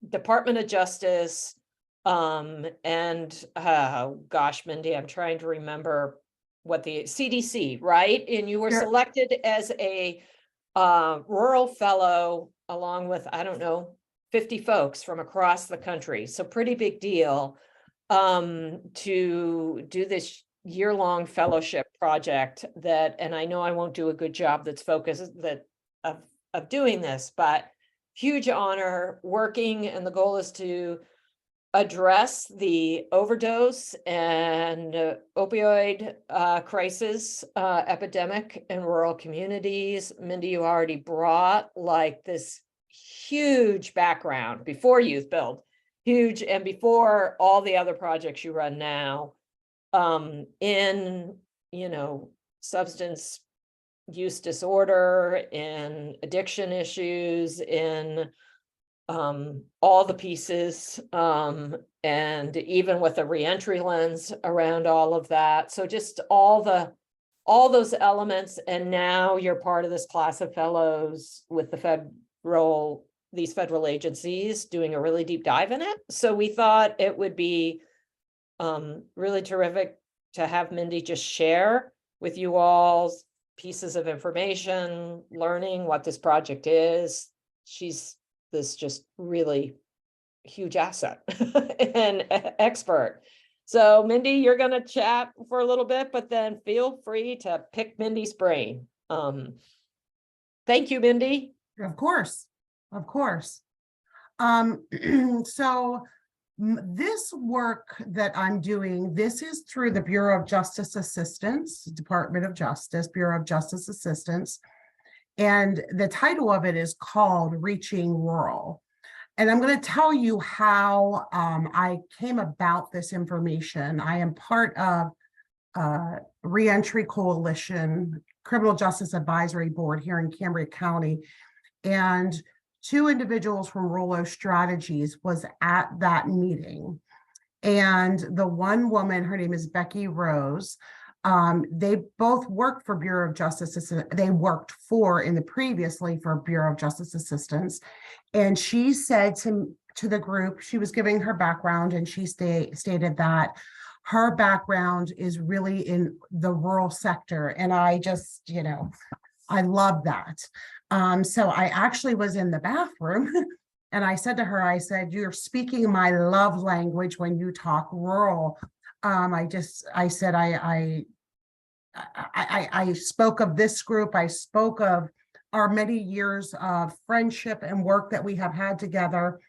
Department of Justice, and gosh, Mindy, I'm trying to remember what the CDC, right? And you were Sure. selected as a rural fellow along with, I don't know, 50 folks from across the country. So pretty big deal to do this year-long fellowship project that, and I know I won't do a good job that's focused of doing this, but huge honor working, and the goal is to address the overdose and opioid crisis epidemic in rural communities. Mindy, you already brought like this huge background before Youth Build, huge, and before all the other projects you run now, in, substance use disorder, in addiction issues, in all the pieces, and even with a reentry lens around all of that. So just all those elements. And now you're part of this class of fellows with these federal agencies doing a really deep dive in it. So we thought it would be really terrific to have Mindy just share with you all pieces of information, learning what this project is. She's this just really huge asset and expert. So Mindy, you're going to chat for a little bit, but then feel free to pick Mindy's brain. Thank you, Mindy. Of course. So this work that I'm doing, this is through the Bureau of Justice Assistance, Department of Justice, Bureau of Justice Assistance. And the title of it is called Reaching Rural. And I'm going to tell you how I came about this information. I am part of Reentry Coalition, Criminal Justice Advisory Board here in Cambria County. And 2 individuals from Rollo Strategies was at that meeting. And the one woman, her name is Becky Rose, they both worked for Bureau of Justice. They worked previously for Bureau of Justice Assistance. And she said to the group, she was giving her background, and she stated that her background is really in the rural sector. And I just, I love that. So I actually was in the bathroom and I said to her, I said, "You're speaking my love language when you talk rural." I spoke of this group. I spoke of our many years of friendship and work that we have had together.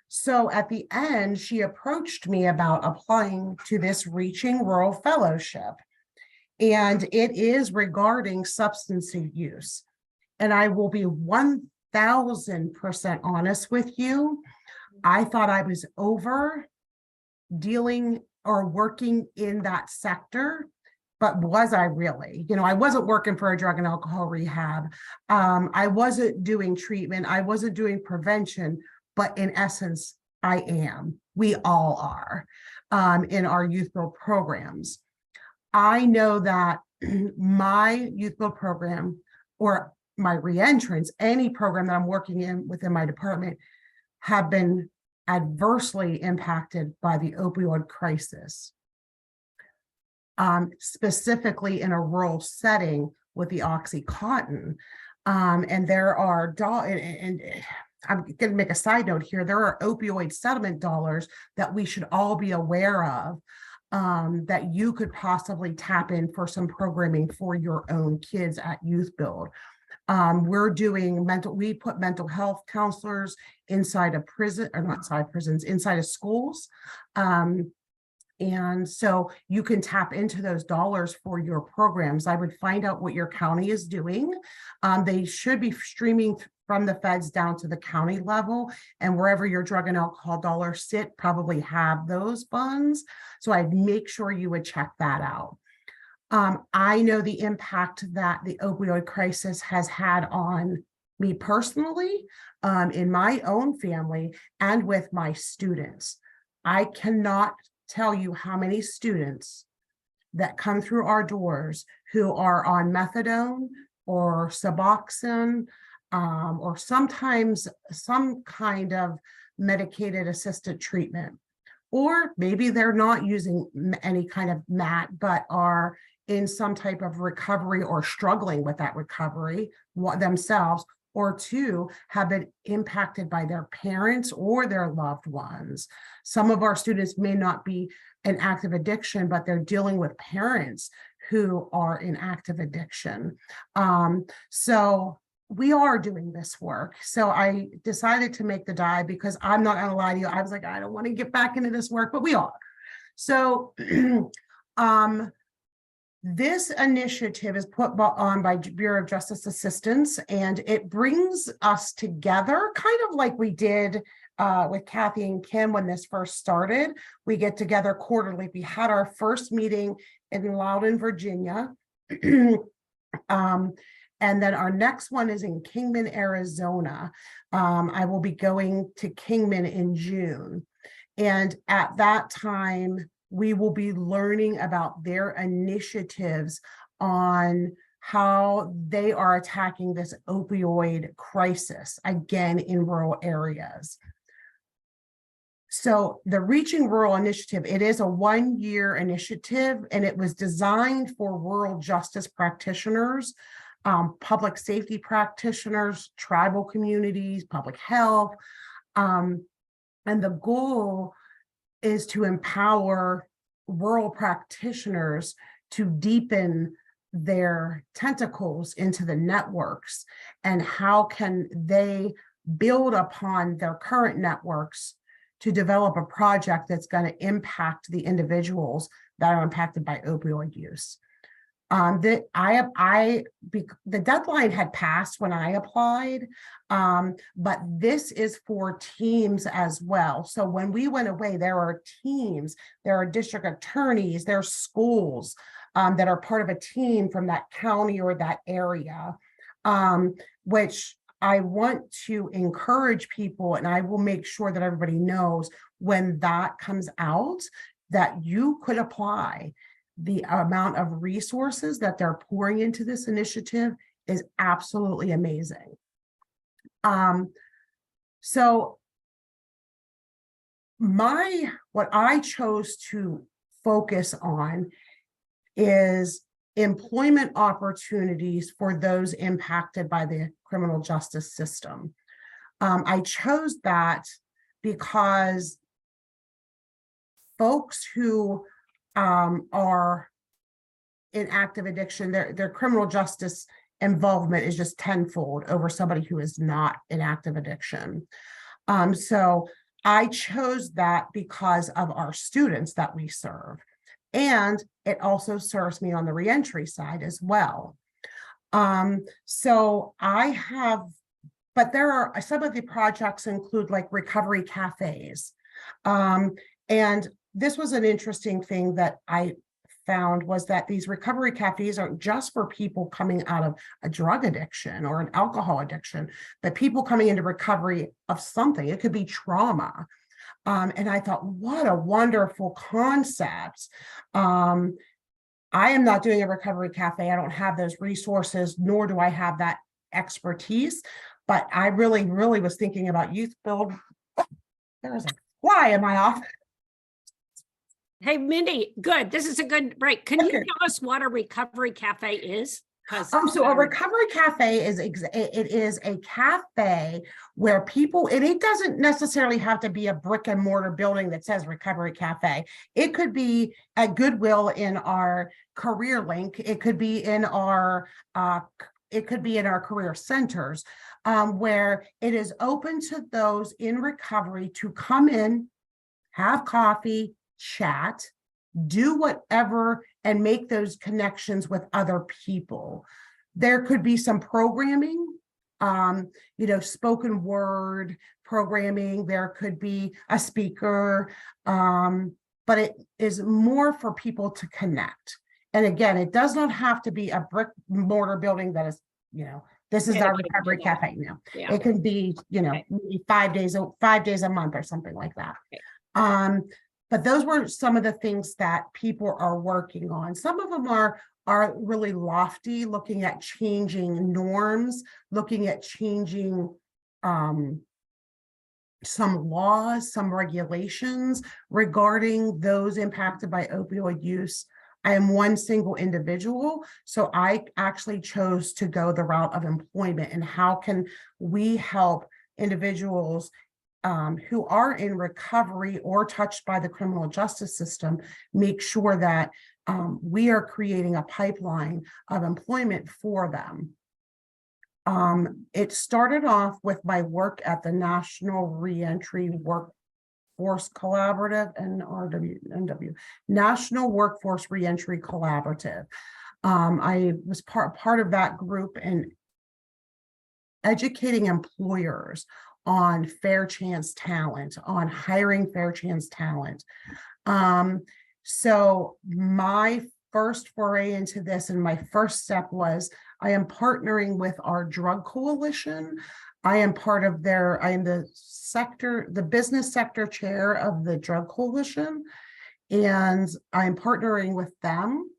So at the end, she approached me about applying to this Reaching Rural Fellowship. And it is regarding substance use. And I will be 1000% honest with you. I thought I was over dealing or working in that sector, but was I really? I wasn't working for a drug and alcohol rehab. I wasn't doing treatment. I wasn't doing prevention, but in essence, I am. We all are in our youth build programs. I know that my youth build program or my reentrance, any program that I'm working in within my department, have been adversely impacted by the opioid crisis, specifically in a rural setting with the Oxycontin. And there are, and I'm going to make a side note here, there are opioid settlement dollars that we should all be aware of, that you could possibly tap in for some programming for your own kids at Youth Build. We're doing we put mental health counselors inside of prison, or not inside prisons, inside of schools. And so you can tap into those dollars for your programs. I would find out what your county is doing. They should be streaming from the feds down to the county level, and wherever your drug and alcohol dollars sit, probably have those funds. So I'd make sure you would check that out. I know the impact that the opioid crisis has had on me personally, in my own family, and with my students. I cannot tell you how many students that come through our doors who are on methadone or Suboxone, or sometimes some kind of medicated assisted treatment. Or maybe they're not using any kind of MAT, but are in some type of recovery or struggling with that recovery themselves, or two, have been impacted by their parents or their loved ones. Some of our students may not be in active addiction, but they're dealing with parents who are in active addiction. So we are doing this work. So I decided to make the dive because I'm not gonna lie to you. I was like, I don't want to get back into this work, but we are. So this initiative is put on by Bureau of Justice Assistance, and it brings us together kind of like we did with Kathy and Kim when this first started. We get together quarterly. We had our first meeting in Loudoun, Virginia. And then our next one is in Kingman, Arizona. I will be going to Kingman in June. And at that time, we will be learning about their initiatives on how they are attacking this opioid crisis, again, in rural areas. So the Reaching Rural Initiative, it is a one-year initiative, and it was designed for rural justice practitioners, public safety practitioners, tribal communities, public health. And the goal is to empower rural practitioners to deepen their tentacles into the networks, and how can they build upon their current networks to develop a project that's going to impact the individuals that are impacted by opioid use. The deadline had passed when I applied, but this is for teams as well. So when we went away, there are teams, there are district attorneys, there are schools that are part of a team from that county or that area, which I want to encourage people, and I will make sure that everybody knows when that comes out, that you could apply. The amount of resources that they're pouring into this initiative is absolutely amazing. So what I chose to focus on is employment opportunities for those impacted by the criminal justice system. I chose that because folks who are in active addiction, their criminal justice involvement is just tenfold over somebody who is not in active addiction. So I chose that because of our students that we serve. And it also serves me on the reentry side as well. So I have, but there are some of the projects include like recovery cafes. And this was an interesting thing that I found, was that these recovery cafes aren't just for people coming out of a drug addiction or an alcohol addiction, but people coming into recovery of something. It could be trauma. And I thought, what a wonderful concept. I am not doing a recovery cafe. I don't have those resources, nor do I have that expertise. But I really, really was thinking about youth build. There's a fly in my office. Hey, Mindy, good. This is a good break. Can you tell us what a recovery cafe is? So a recovery cafe is a cafe where people, and it doesn't necessarily have to be a brick and mortar building that says recovery cafe. It could be at Goodwill in our career link. It could be in our career centers, where it is open to those in recovery to come in, have coffee, chat, do whatever, and make those connections with other people. There could be some programming, spoken word programming. There could be a speaker, but it is more for people to connect. And again, it does not have to be a brick mortar building that is, this is our recovery cafe now. Yeah. It can be, maybe 5 days a month or something like that. Okay. But those were some of the things that people are working on. Some of them are really lofty, looking at changing norms, looking at changing some laws, some regulations regarding those impacted by opioid use. I am one single individual, so I actually chose to go the route of employment, and how can we help individuals who are in recovery or touched by the criminal justice system, make sure that we are creating a pipeline of employment for them. It started off with my work at the National Reentry Workforce Collaborative, NRW, National Workforce Reentry Collaborative. I was part of that group and educating employers on fair chance talent, on hiring fair chance talent. So my first foray into this, and my first step was, I am partnering with our drug coalition. I am part of I am the business sector chair of the drug coalition, and I'm partnering with them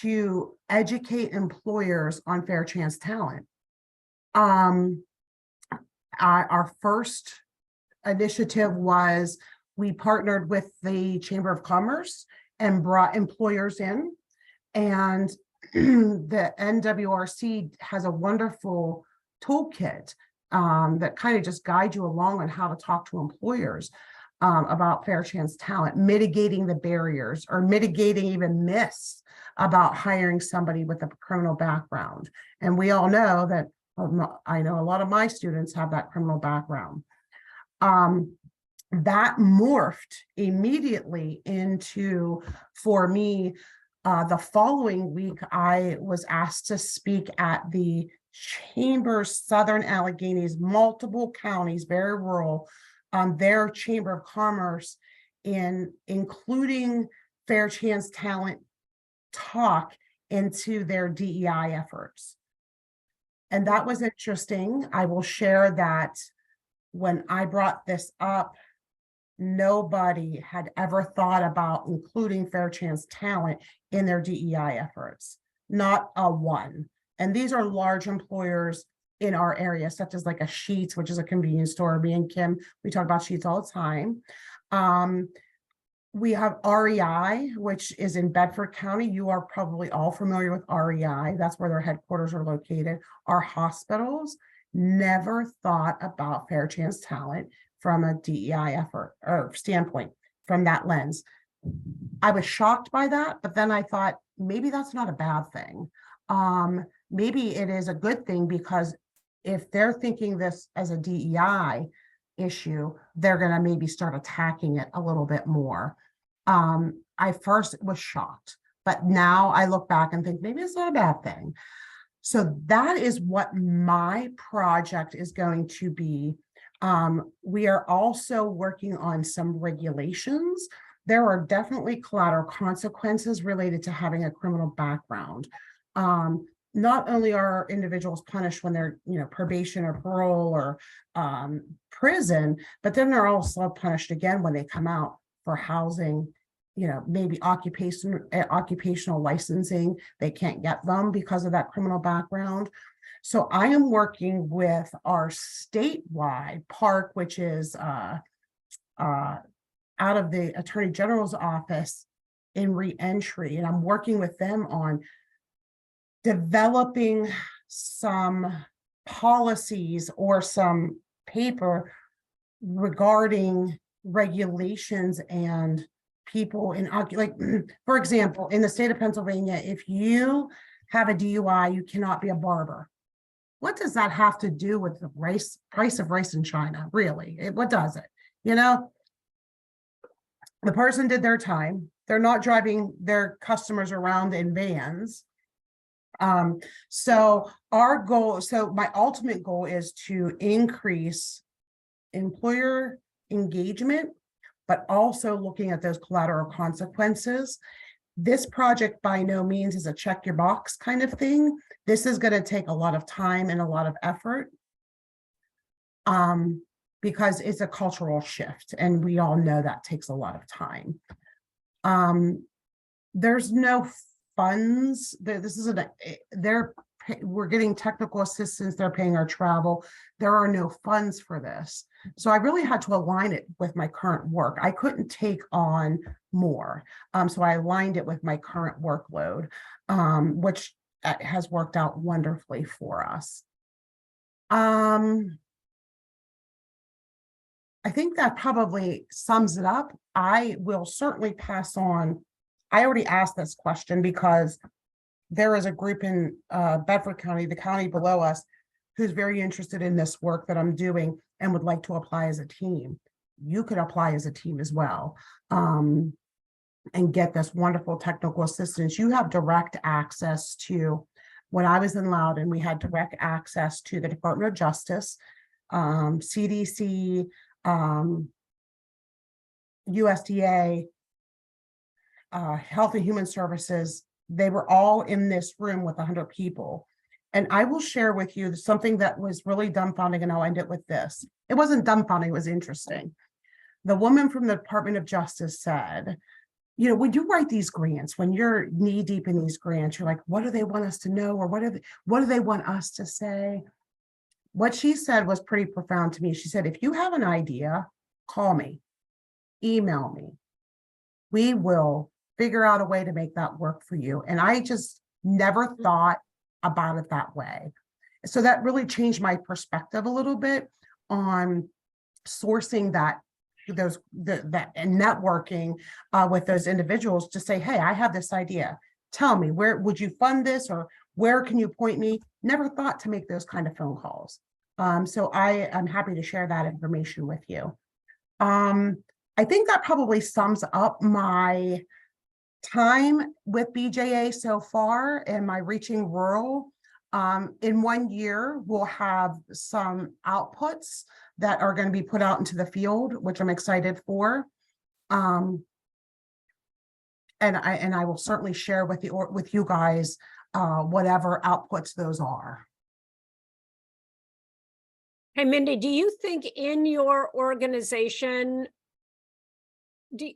to educate employers on fair chance talent. Our first initiative was, we partnered with the Chamber of Commerce and brought employers in, and the NWRC has a wonderful toolkit that kind of just guides you along on how to talk to employers about fair chance talent, mitigating the barriers or mitigating even myths about hiring somebody with a criminal background. And we all know that, I know a lot of my students have that criminal background. That morphed immediately into, for me, the following week, I was asked to speak at the Chamber's Southern Alleghenies, multiple counties, very rural, their Chamber of Commerce, in including fair chance talent talk into their DEI efforts. And that was interesting. I will share that when I brought this up, nobody had ever thought about including fair chance talent in their DEI efforts, not a one. And these are large employers in our area, such as like a Sheetz, which is a convenience store. Me and Kim, we talk about Sheetz all the time. We have REI, which is in Bedford County. You are probably all familiar with REI. That's where their headquarters are located. Our hospitals never thought about fair chance talent from a DEI effort or standpoint, from that lens. I was shocked by that, but then I thought, maybe that's not a bad thing. Maybe it is a good thing, because if they're thinking this as a DEI issue, they're going to maybe start attacking it a little bit more. I first was shocked, but now I look back and think maybe it's not a bad thing. So that is what my project is going to be. We are also working on some regulations. There are definitely collateral consequences related to having a criminal background. Not only are individuals punished when they're, probation or parole or prison, but then they're also punished again when they come out for housing, maybe occupational licensing. They can't get them because of that criminal background. So I am working with our statewide park, which is out of the Attorney General's office in reentry, and I'm working with them on developing some policies or some paper regarding regulations and people in, like, for example, in the state of Pennsylvania, if you have a DUI, you cannot be a barber. What does that have to do with the price of rice in China? Really, what does it? The person did their time. They're not driving their customers around in vans. So my ultimate goal is to increase employer engagement, but also looking at those collateral consequences. This project by no means is a check your box kind of thing. This is going to take a lot of time and a lot of effort. because it's a cultural shift, and we all know that takes a lot of time. There's no funds. This isn't we're getting technical assistance. They're paying our travel. There are no funds for this. So I really had to align it with my current work. I couldn't take on more. So I aligned it with my current workload, which has worked out wonderfully for us. I think that probably sums it up. I will certainly pass on. I already asked this question because there is a group in Bedford County, the county below us, who's very interested in this work that I'm doing and would like to apply as a team. You could apply as a team as well, and get this wonderful technical assistance. You have direct access to, when I was in Loudoun, we had direct access to the Department of Justice, CDC, USDA, Health and Human Services. They were all in this room with 100 people. And I will share with you something that was really dumbfounding, and I'll end it with this. It wasn't dumbfounding, it was interesting. The woman from the Department of Justice said, you know, when you write these grants, when you're knee deep in these grants, you're like, what do they want us to know? Or what do they want us to say? What she said was pretty profound to me. She said, if you have an idea, call me, email me. We will figure out a way to make that work for you. And I just never thought about it that way. So that really changed my perspective a little bit on sourcing that and networking with those individuals to say, hey, I have this idea. Tell me, where would you fund this, or where can you point me? Never thought to make those kind of phone calls. So I am happy to share that information with you. I think that probably sums up my time with BJA so far and my reaching rural. In 1 year, we'll have some outputs that are going to be put out into the field, which I'm excited for. And I will certainly share with you guys whatever outputs those are. Hey, Mindy, do you think in your organization, do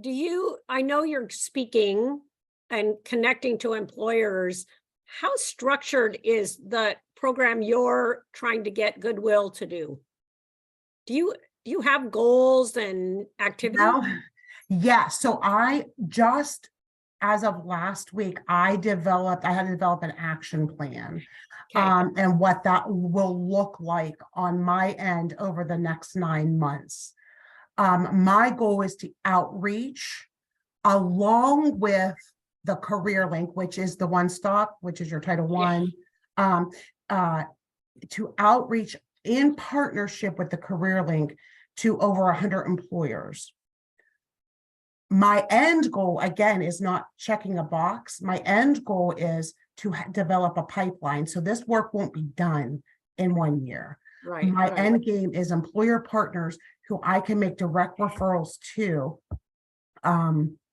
you, I know you're speaking and connecting to employers. How structured is the program you're trying to get Goodwill to do? Do you have goals and activities? No. Yeah, so I just, as of last week, I had to develop an action plan. Okay. And what that will look like on my end over the next 9 months. My goal is to outreach along with the career link, which is the one-stop, which is your Title I, to outreach in partnership with the career link to over 100 employers. My end goal, again, is not checking a box. My end goal is to develop a pipeline. So this work won't be done in 1 year. Right. My right. end game is employer partners who I can make direct referrals to,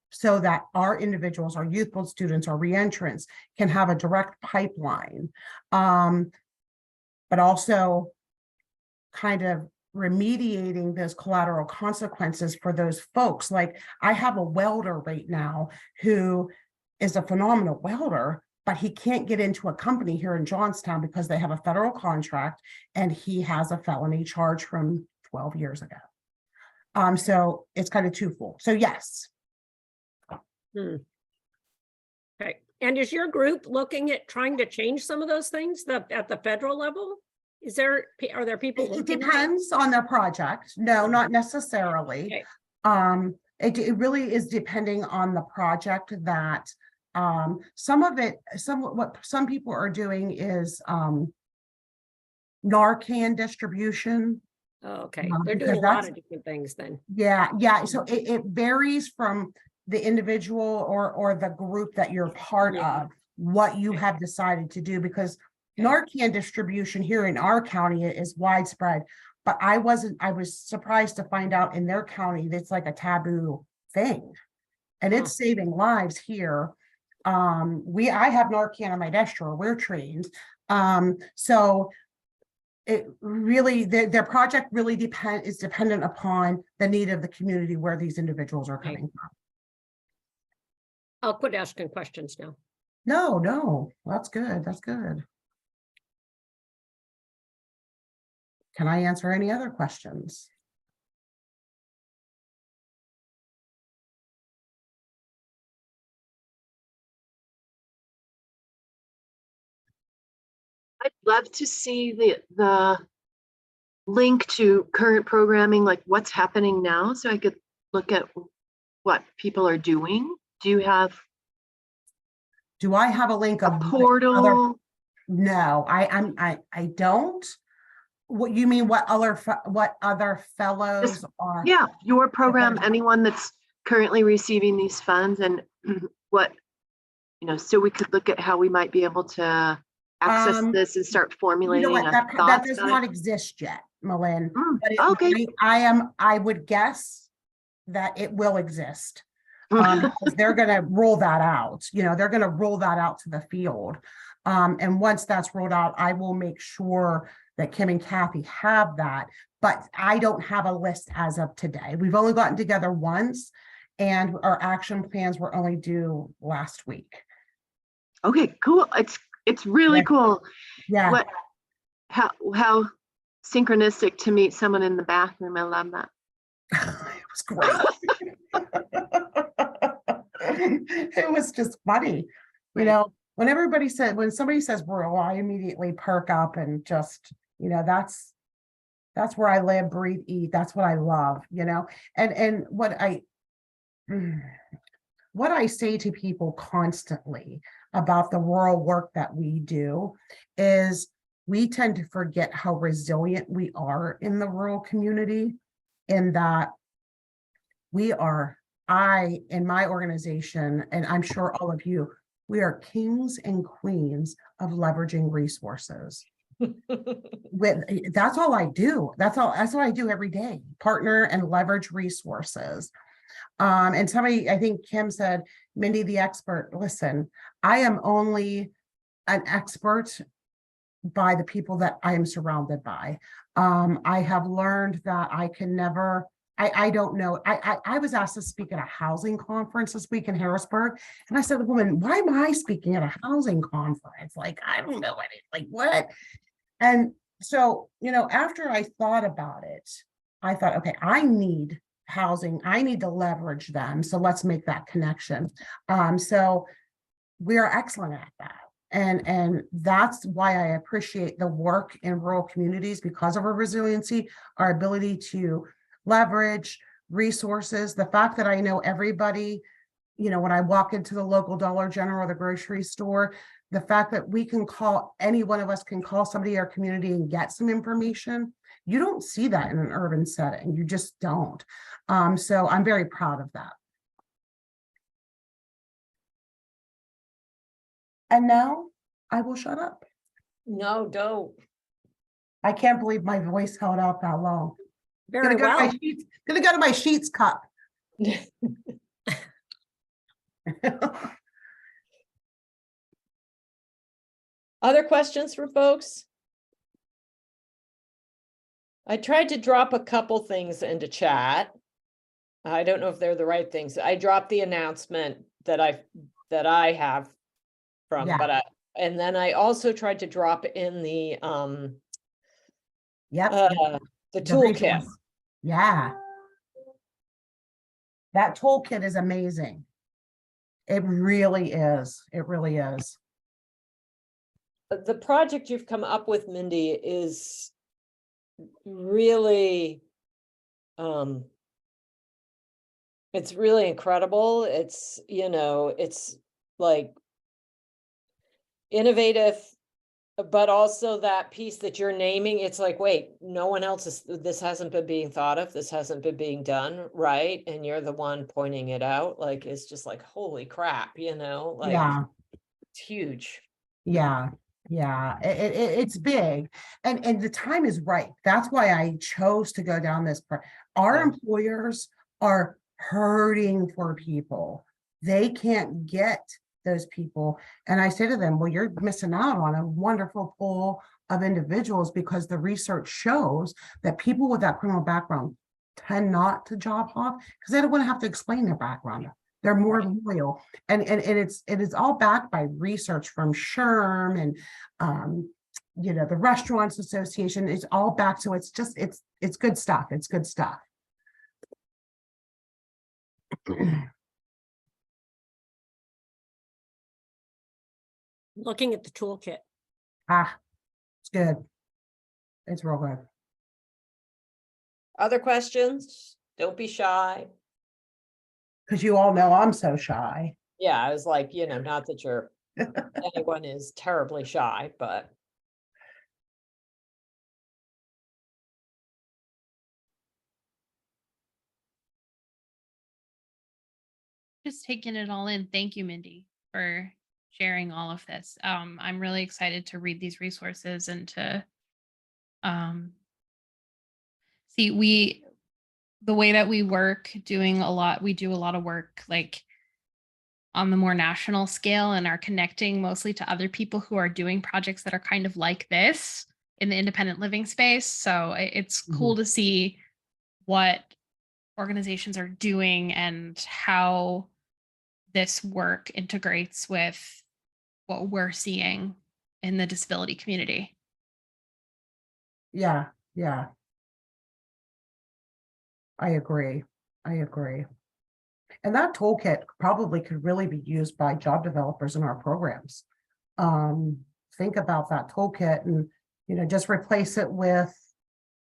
so that our individuals, our youthful students, our reentrants can have a direct pipeline, but also kind of remediating those collateral consequences for those folks. Like, I have a welder right now who is a phenomenal welder, but he can't get into a company here in Johnstown because they have a federal contract and he has a felony charge from 12 years ago. So it's kind of twofold. So yes. Okay. And is your group looking at trying to change some of those things at the federal level? Are there people? It depends on their project. No, not necessarily. Okay. It really is depending on the project that what some people are doing is Narcan distribution. Oh, okay. They're doing a lot of different things then. Yeah. So it varies from the individual or the group that you're part of, what you have decided to do, because Narcan distribution here in our county is widespread, but I was surprised to find out in their county that's like a taboo thing, and it's saving lives here. I have Narcan on my desk drawer. We're trained. So it really, their project really is dependent upon the need of the community where these individuals are coming from. I'll quit asking questions now. No, that's good. That's good. Can I answer any other questions? I'd love to see the link to current programming, like what's happening now, so I could look at what people are doing. Do I have a link a of portal? No, I don't. What you mean? What other fellows are? Yeah, your program, anyone that's currently receiving these funds, and what, so we could look at how we might be able to access this and start formulating what, that thoughts does about not it. exist yet, Malin. But Okay. I would guess that it will exist. Because they're going to roll that out. They're going to roll that out to the field. And once that's rolled out, I will make sure that Kim and Kathy have that. But I don't have a list as of today. We've only gotten together once, and our action plans were only due last week. Okay, cool. It's really cool. Yeah. How synchronistic to meet someone in the bathroom. I love that. It was great. It was just funny. When somebody says rural, I immediately perk up and just, that's where I live, breathe, eat. That's what I love, and what I say to people constantly about the rural work that we do is we tend to forget how resilient we are in the rural community, in that in my organization, and I'm sure all of you, we are kings and queens of leveraging resources. That's all I do. That's what I do every day. Partner and leverage resources. And somebody, I think Kim said, Mindy, the expert. Listen, I am only an expert by the people that I am surrounded by. I have learned that I can never, I don't know. I was asked to speak at a housing conference this week in Harrisburg. And I said, woman, why am I speaking at a housing conference? Like, I don't know any, like what? And so, after I thought about it, I thought, okay, I need housing. I need to leverage them. So let's make that connection. So we are excellent at that. And that's why I appreciate the work in rural communities, because of our resiliency, our ability to leverage resources, the fact that I know everybody, when I walk into the local Dollar General or the grocery store, the fact that we can call, any one of us can call somebody in our community and get some information. You don't see that in an urban setting. You just don't. So I'm very proud of that. And now I will shut up. No, don't. I can't believe my voice held out that long. Very well. Gonna go to my sheets cup. Other questions for folks? I tried to drop a couple things into chat. I don't know if they're the right things. I dropped the announcement that I have from, Yeah. and then I also tried to drop in the Yep. the toolkit. resource. Yeah. That toolkit is amazing. It really is. It really is. The project you've come up with, Mindy, is really it's really incredible. It's, it's like innovative, but also that piece that you're naming, it's like, wait, no one else this hasn't been being thought of, this hasn't been being done, right? And you're the one pointing it out. Like, it's just like, holy crap, like Yeah. it's huge. Yeah. It's big, and the time is right. That's why I chose to go down this part. Our employers are hurting for people. They can't get those people, and I say to them, well, you're missing out on a wonderful pool of individuals, because the research shows that people with that criminal background tend not to job hop because they don't want to have to explain their background. They're more loyal, and it is all backed by research from SHRM and you know, the Restaurants Association. Is all back, so it's just it's good stuff. It's good stuff. Looking at the toolkit. It's good. It's real good. Other questions? Don't be shy. Because you all know I'm so shy. Yeah, I was like, you know, not that you're anyone is terribly shy, but Just taking it all in. Thank you, Mindy, for sharing all of this. I'm really excited to read these resources and to see the way that we work, we do a lot of work like on the more national scale, and are connecting mostly to other people who are doing projects that are kind of like this in the independent living space. So it's cool to see what organizations are doing and how this work integrates with what we're seeing in the disability community. Yeah. I agree. And that toolkit probably could really be used by job developers in our programs. Think about that toolkit and, you know, just replace it with,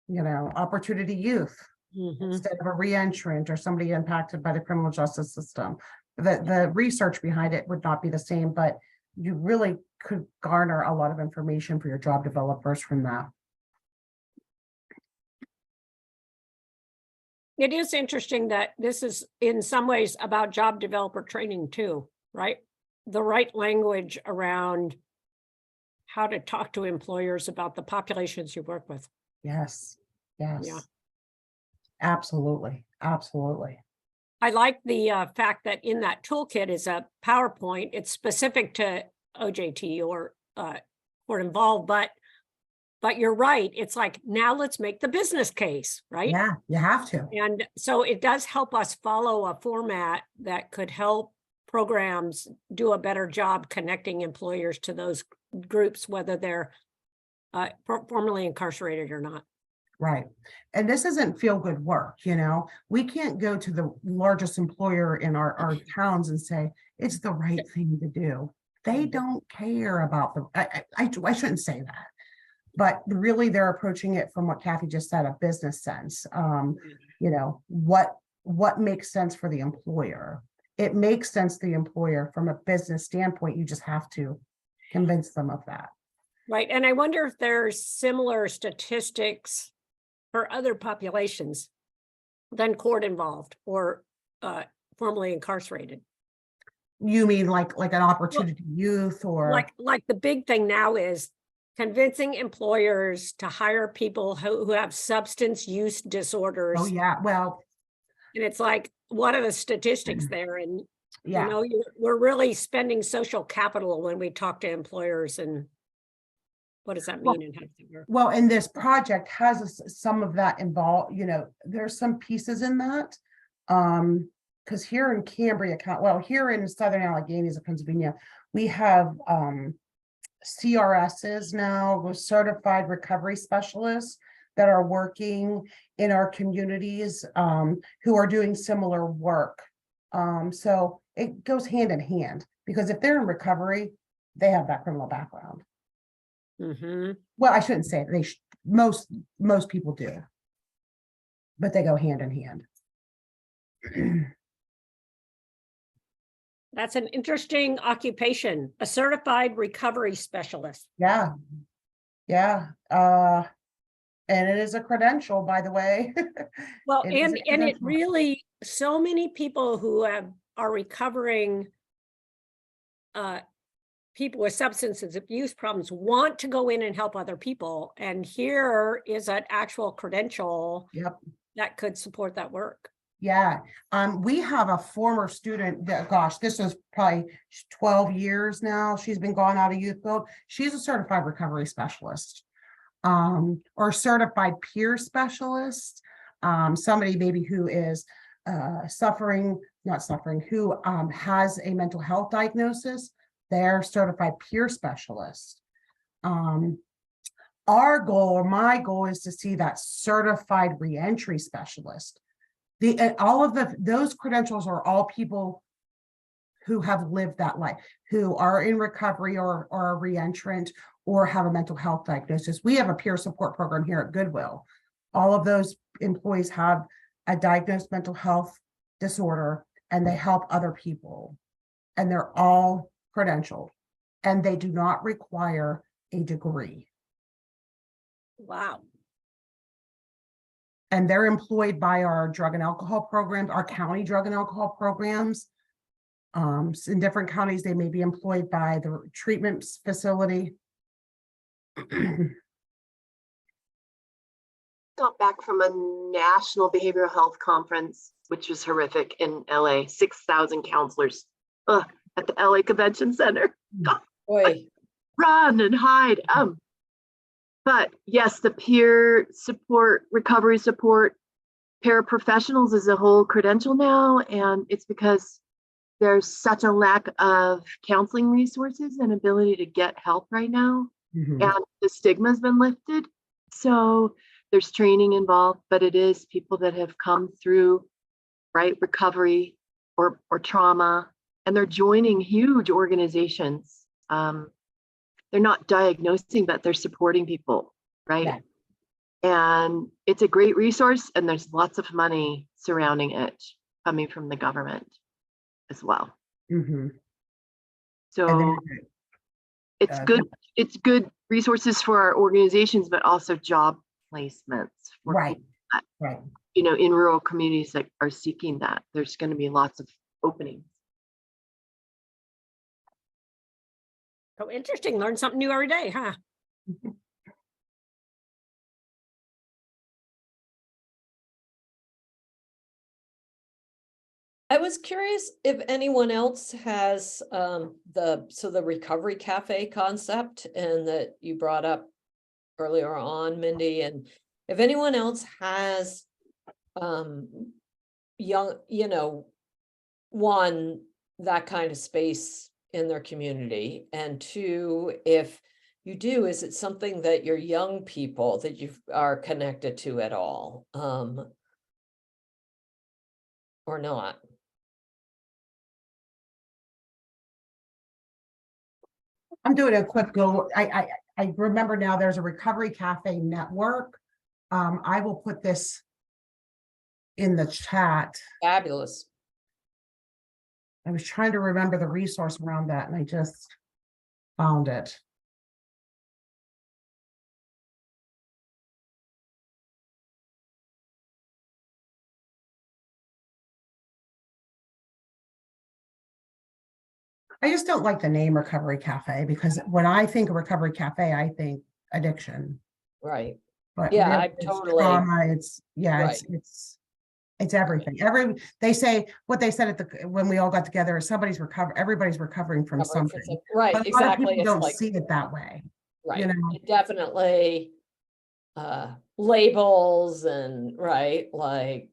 you know, opportunity youth instead of a reentrant or somebody impacted by the criminal justice system. The research behind it would not be the same, but you really could garner a lot of information for your job developers from that. It is interesting that this is in some ways about job developer training too, right? The right language around how to talk to employers about the populations you work with. Yes. Yeah. Absolutely. I like the fact that in that toolkit is a PowerPoint. It's specific to OJT or involved, but you're right. It's like, now let's make the business case, right? Yeah, you have to. And so it does help us follow a format that could help programs do a better job connecting employers to those groups, whether they're formerly incarcerated or not. Right. And this isn't feel good work, you know. We can't go to the largest employer in our towns and say it's the right thing to do. They don't care about I shouldn't say that. But really, they're approaching it from what Kathy just said, a business sense. You know, what makes sense for the employer? It makes sense to the employer from a business standpoint. You just have to convince them of that. Right. And I wonder if there's similar statistics for other populations than court involved or formerly incarcerated. You mean like an opportunity youth or like the big thing now is convincing employers to hire people who have substance use disorders. Oh yeah, well, and it's like, what are the statistics there? And yeah, you know, we're really spending social capital when we talk to employers. And what does that mean? And how does it work? Well, and this project has some of that involved. You know, there's some pieces in that. Because here in Cambria, here in Southern Alleghenies of Pennsylvania, we have CRSs now with certified recovery specialists that are working in our communities who are doing similar work. So it goes hand in hand, because if they're in recovery, they have that criminal background. Well, I shouldn't say it. Most people do, but they go hand in hand. That's an interesting occupation, a certified recovery specialist. Yeah. And it is a credential, by the way. Well, It is a and it credential. really, so many people who are recovering people with substance abuse problems want to go in and help other people. And here is an actual credential that could support that work. Yeah, we have a former student that, gosh, this was probably 12 years now. She's been gone out of youth build. She's a certified recovery specialist. or certified peer specialist, somebody maybe who is who has a mental health diagnosis, they're certified peer specialist. Our goal, or my goal, is to see that certified reentry specialist. All of those credentials are all people who have lived that life, who are in recovery or a reentrant or have a mental health diagnosis. We have a peer support program here at Goodwill. All of those employees have a diagnosed mental health disorder and they help other people. And they're all credentialed and they do not require a degree. Wow. And they're employed by our drug and alcohol programs, our county drug and alcohol programs. In different counties, they may be employed by the treatment facility. Got back from a national behavioral health conference, which was horrific in LA, 6,000 counselors at the LA Convention Center. Boy, Run and hide. But yes, the peer support, recovery support, paraprofessionals is a whole credential now, and it's because there's such a lack of counseling resources and ability to get help right now. Mhm. And the stigma has been lifted. So there's training involved, but it is people that have come through, right, recovery or trauma, and they're joining huge organizations. They're not diagnosing, but they're supporting people, right? Yeah. And it's a great resource, and there's lots of money surrounding it coming from the government as well. Mhm. So And then, it's good resources for our organizations, but also job placements for right, people that, right. in rural communities that are seeking that. There's going to be lots of openings. So interesting. Learn something new every day, huh? I was curious if anyone else has the recovery cafe concept and that you brought up earlier on, Mindy, and if anyone else has young, one, that kind of space in their community, and two, if you do, is it something that your young people that you are connected to at all, or not? I'm doing a quick go. I remember now there's a recovery cafe network. I will put this in the chat. Fabulous. I was trying to remember the resource around that and I just found it. I just don't like the name Recovery Cafe because when I think of Recovery Cafe, I think addiction. Right. But Yeah, really I it's totally- trauma, it's Right. it's everything. They say what they said when we all got together is everybody's recovering from something. Right, But a lot of exactly. people It's don't like, see it that way. right, know. it definitely labels and right, like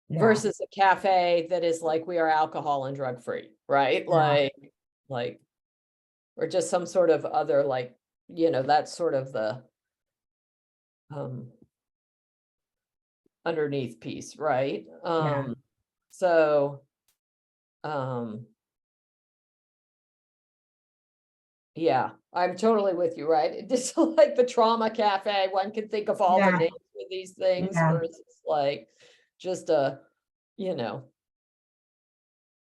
Yeah. versus a cafe that is like, we are alcohol and drug free, right? Yeah. Like, or just some sort of other, like, that's sort of the underneath piece, right? So yeah, I'm totally with you, right? It just like the trauma cafe, one can think of all the Yeah. names of these things Yeah. versus like just a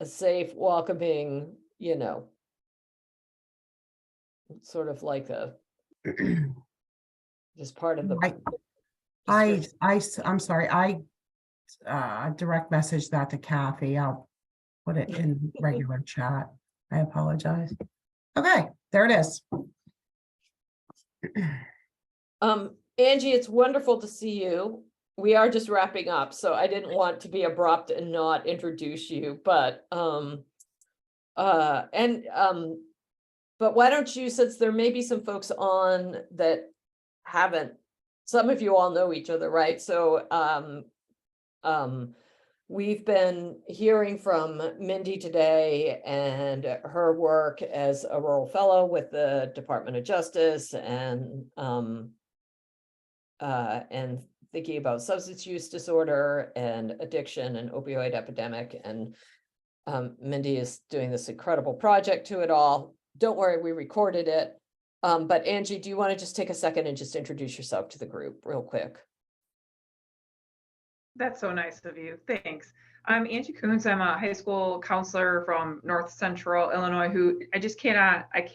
safe, welcoming, sort of like a just part of the I'm sorry. I direct message that to Kathy. I'll put it in regular chat. I apologize. Okay, there it is. Angie, it's wonderful to see you. We are just wrapping up, so I didn't want to be abrupt and not introduce you, but but why don't you, since there may be some folks on that haven't, some of you all know each other, right? So we've been hearing from Mindy today and her work as a rural fellow with the Department of Justice and thinking about substance use disorder and addiction and opioid epidemic. And Mindy is doing this incredible project to it all. Don't worry, we recorded it. But Angie, do you want to just take a second and just introduce yourself to the group real quick? That's so nice of you. Thanks. I'm Angie Coons. I'm a high school counselor from North Central Illinois who I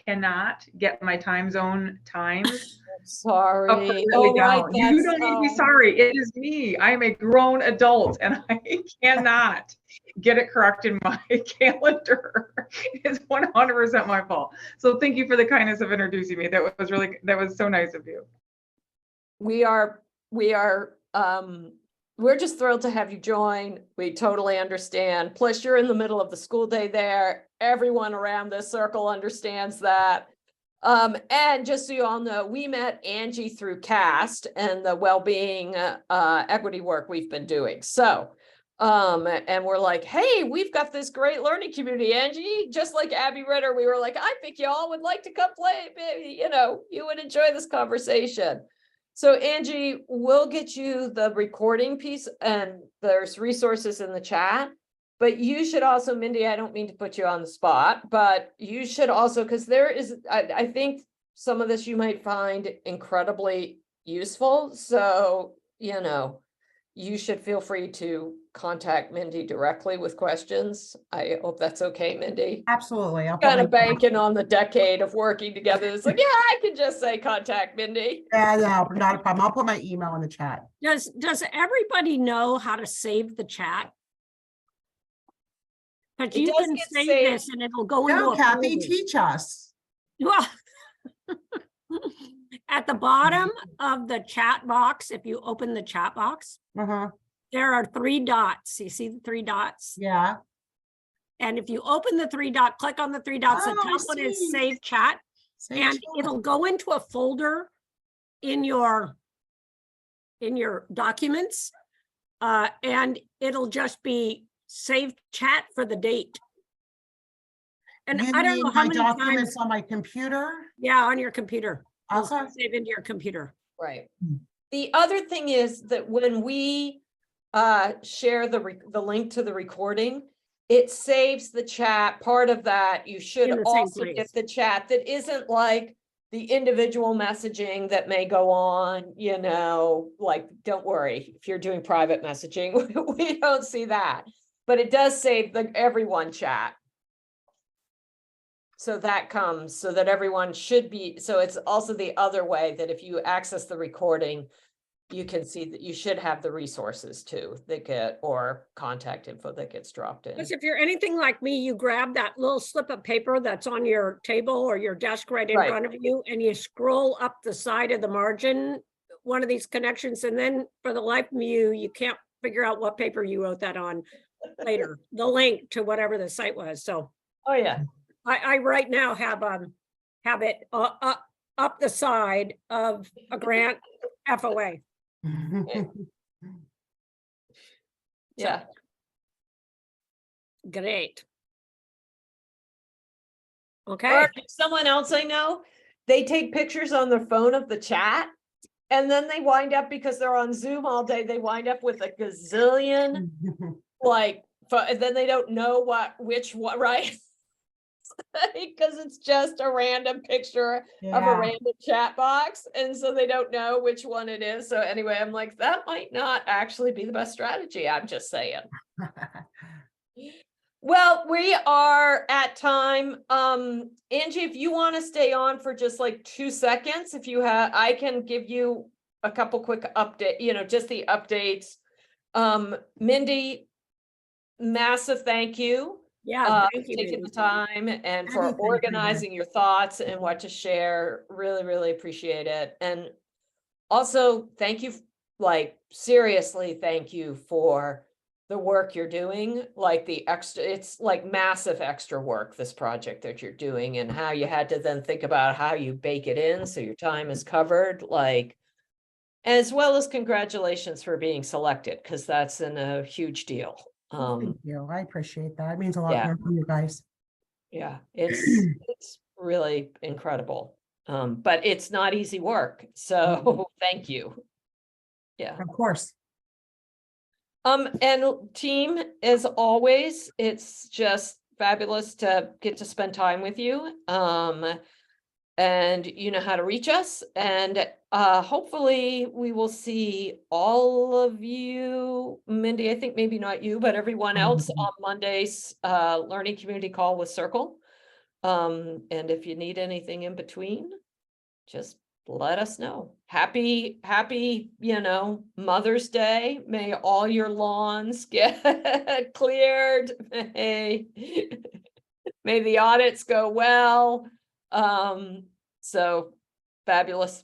cannot get my time zone times. Sorry. appropriately down. You that's don't need to be sorry. It is me. I'm a grown adult and I cannot get it correct in my calendar. It's 100% my fault. So thank you for the kindness of introducing me. That was so nice of you. We're just thrilled to have you join. We totally understand. Plus, you're in the middle of the school day there. Everyone around this circle understands that. And just so you all know, we met Angie through CAST and the well-being equity work we've been doing. So, and we're like, hey, we've got this great learning community, Angie. Just like Abby Ritter, we were like, I think y'all would like to come play. Maybe, you would enjoy this conversation. So Angie, we'll get you the recording piece and there's resources in the chat, but you should also, Mindy, I don't mean to put you on the spot, but you should also, because there is, I think some of this you might find incredibly useful. So, you should feel free to contact Mindy directly with questions. I hope that's okay, Mindy. Absolutely. I'll Kind of banking on the decade of working together. It's like, yeah, I can just say contact Mindy. Yeah, no, not a problem. I'll put my email in the chat. Does everybody know how to save the chat? But It you does can get save saved. this and it'll go into No, a Kathy, folder. teach us. Well, at the bottom of the chat box, if you open the chat box, Uh-huh. there are 3 dots. You see the 3 dots? Yeah. And if you open the 3 dot, click on the 3 dots, the Oh, I top one is see. save chat, Save and chat. it'll go into a folder in your documents. And it'll just be save chat for the date. And You I don't know mean how my many documents times. on my computer? Yeah, on your computer. It'll Okay. save into your computer. Right. The other thing is that when we share the link to the recording, it saves the chat. Part of that, you should In the same also place. get the chat that isn't like the individual messaging that may go on, like, don't worry, if you're doing private messaging, we don't see that. But it does save the everyone chat. So that comes so that everyone should be, so it's also the other way that if you access the recording, you can see that you should have the resources too that get, or contact info that gets dropped in. Because if you're anything like me, you grab that little slip of paper that's on your table or your desk right in Right. front of you, and you scroll up the side of the margin, one of these connections, and then for the life of you can't figure out what paper you wrote that on later, the link to whatever the site was. So Oh, yeah. I right now have it up the side of a grant FOA. Yeah. Great. Okay. Or someone else I know, they take pictures on their phone of the chat. And then they wind up, because they're on Zoom all day, they wind up with a gazillion, and then they don't know which one, right? Because it's just a random picture of a Yeah. random chat box. And so they don't know which one it is. So anyway, I'm like, that might not actually be the best strategy. I'm just saying. Well, we are at time. Angie, if you want to stay on for just like 2 seconds, if you have, I can give you a couple quick update, just the updates. Mindy, massive thank you. Yeah, thank you, Taking Mindy. the time and for Anything, organizing your thoughts and what to share. Really, really appreciate it. And also thank you, seriously, thank you for the work you're doing, like the extra, it's like massive extra work, this project that you're doing, and how you had to then think about how you bake it in so your time is covered, like, as well as congratulations for being selected, because that's a huge deal. Thank you. I appreciate that. It means a lot yeah. from you guys. Yeah, it's really incredible. But it's not easy work, so thank you. Yeah. Of course. And team, as always, it's just fabulous to get to spend time with you. And you know how to reach us, and hopefully we will see all of you, Mindy, I think maybe not you, but everyone else on Monday's learning community call with Circle. And if you need anything in between, just let us know. Happy, you know, Mother's Day. May all your lawns get cleared. May the audits go well. So fabulous.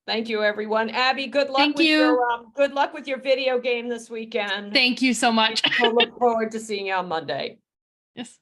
Thank you, everyone. Abby, good luck Thank with you. your good luck with your video game this weekend. Thank you so much. We'll look forward to seeing you on Monday. Yes.